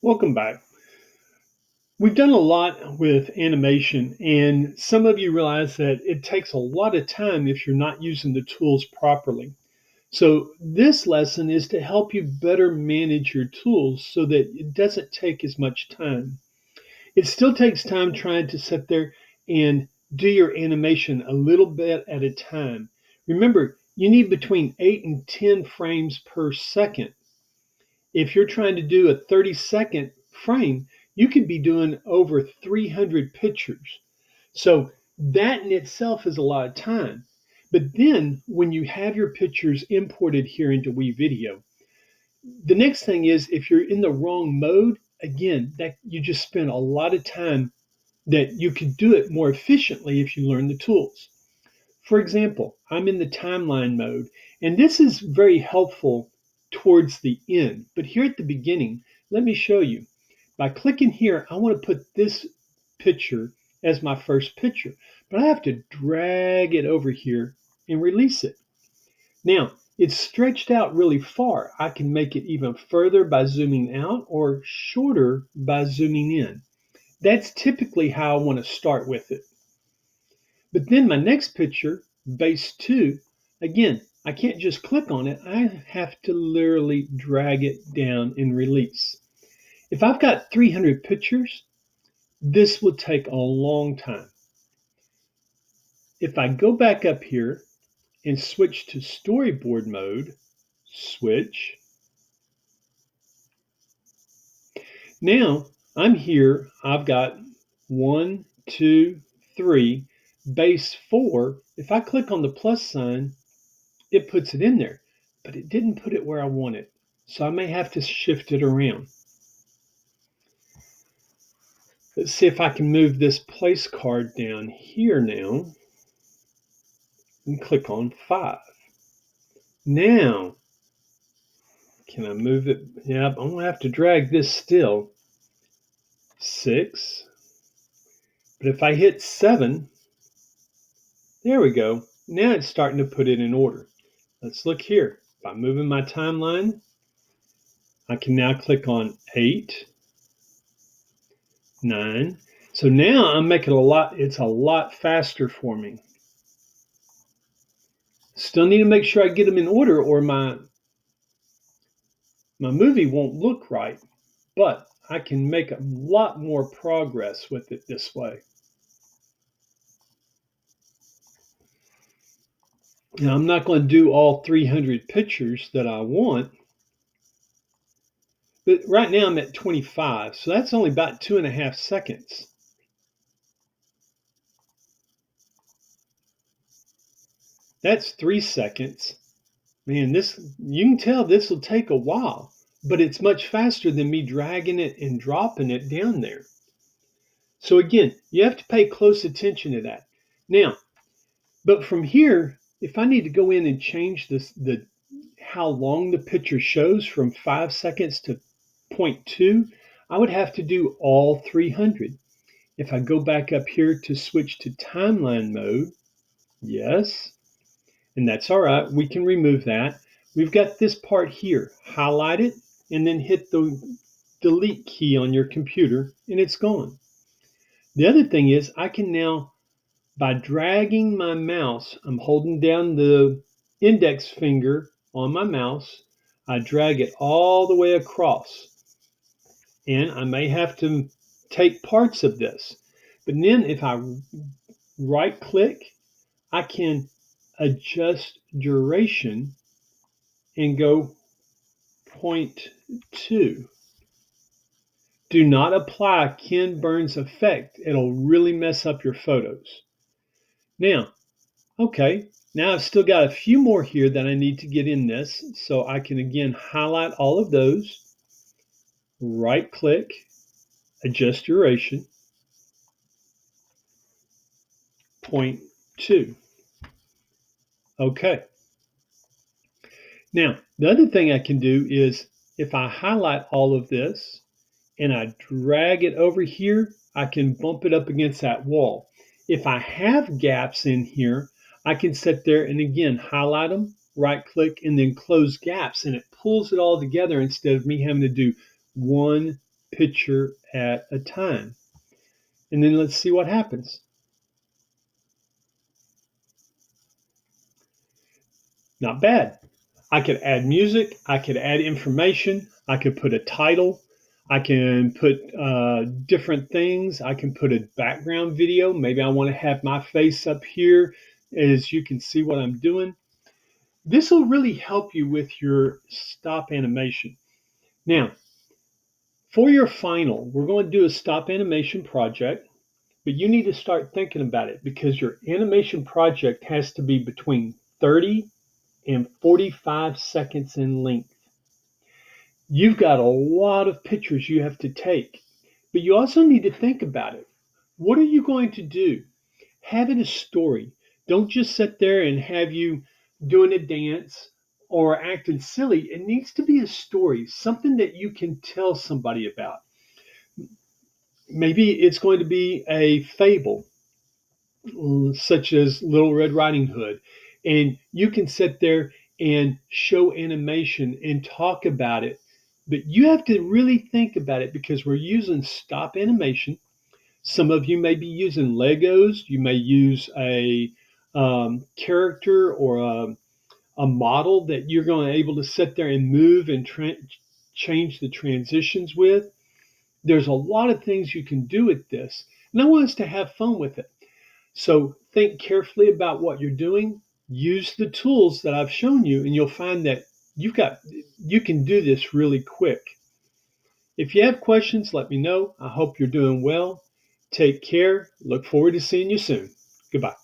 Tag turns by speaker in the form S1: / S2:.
S1: Welcome back. We've done a lot with animation, and some of you realize that it takes a lot of time if you're not using the tools properly. So, this lesson is to help you better manage your tools so that it doesn't take as much time. It still takes time trying to sit there and do your animation a little bit at a time. Remember, you need between 8 and 10 frames per second. If you're trying to do a 30-second frame, you could be doing over 300 pictures. So that in itself is a lot of time. But then when you have your pictures imported here into WeVideo, the next thing is if you're in the wrong mode, again, that you just spend a lot of time that you could do it more efficiently if you learn the tools. For example, I'm in the timeline mode, and this is very helpful towards the end. But here at the beginning, let me show you. By clicking here, I want to put this picture as my first picture, but I have to drag it over here and release it. Now, it's stretched out really far. I can make it even further by zooming out or shorter by zooming in. That's typically how I want to start with it. But then my next picture, base 2, again, I can't just click on it. I have to literally drag it down and release. If I've got 300 pictures, this will take a long time. If I go back up here and switch to storyboard mode, switch. Now I'm here. I've got 1, 2, 3, base 4. If I click on the plus sign, it puts it in there, but it didn't put it where I want it. So I may have to shift it around. Let's see if I can move this place card down here now and click on 5. Now, can I move it? Yeah, I'm going to have to drag this still. 6. But if I hit 7, there we go. Now it's starting to put it in order. Let's look here. By moving my timeline, I can now click on 8, 9. So now I'm making it's a lot faster for me. Still need to make sure I get them in order or my movie won't look right, but I can make a lot more progress with it this way. Now, I'm not going to do all 300 pictures that I want, but right now I'm at 25, so that's only about 2.5 seconds. That's 3 seconds. Man, you can tell this will take a while, but it's much faster than me dragging it and dropping it down there. So again, you have to pay close attention to that. Now, but from here, if I need to go in and change how long the picture shows from 5 seconds to 0.2, I would have to do all 300. If I go back up here to switch to timeline mode, yes, and that's all right, we can remove that. We've got this part here, highlight it, and then hit the delete key on your computer, and it's gone. The other thing is I can now, by dragging my mouse, I'm holding down the index finger on my mouse, I drag it all the way across. And I may have to take parts of this. But then if I right click, I can adjust duration and go 0.2. Do not apply Ken Burns effect. It'll really mess up your photos. Now, okay, now I've still got a few more here that I need to get in this. So I can again highlight all of those, right click, adjust duration, 0.2. Okay. Now, the other thing I can do is if I highlight all of this and I drag it over here, I can bump it up against that wall. If I have gaps in here, I can sit there and again highlight them, right click, and then close gaps, and it pulls it all together instead of me having to do one picture at a time. And then let's see what happens. Not bad. I could add music, I could add information, I could put a title, I can put different things, I can put a background video. Maybe I want to have my face up here as you can see what I'm doing. This will really help you with your stop animation. Now, for your final, we're going to do a stop animation project, but you need to start thinking about it because your animation project has to be between 30 and 45 seconds in length. You've got a lot of pictures you have to take, but you also need to think about it. What are you going to do? Have it a story. Don't just sit there and have you doing a dance or acting silly. It needs to be a story, something that you can tell somebody about. Maybe it's going to be a fable, such as Little Red Riding Hood, and you can sit there and show animation and talk about it. But you have to really think about it because we're using stop animation. Some of you may be using Legos. You may use a character or a model that you're going to be able to sit there and move and change the transitions with. There's a lot of things you can do with this. And I want us to have fun with it. So think carefully about what you're doing. Use the tools that I've shown you, and you'll find that you can do this really quick. If you have questions, let me know. I hope you're doing well. Take care. Look forward to seeing you soon. Goodbye.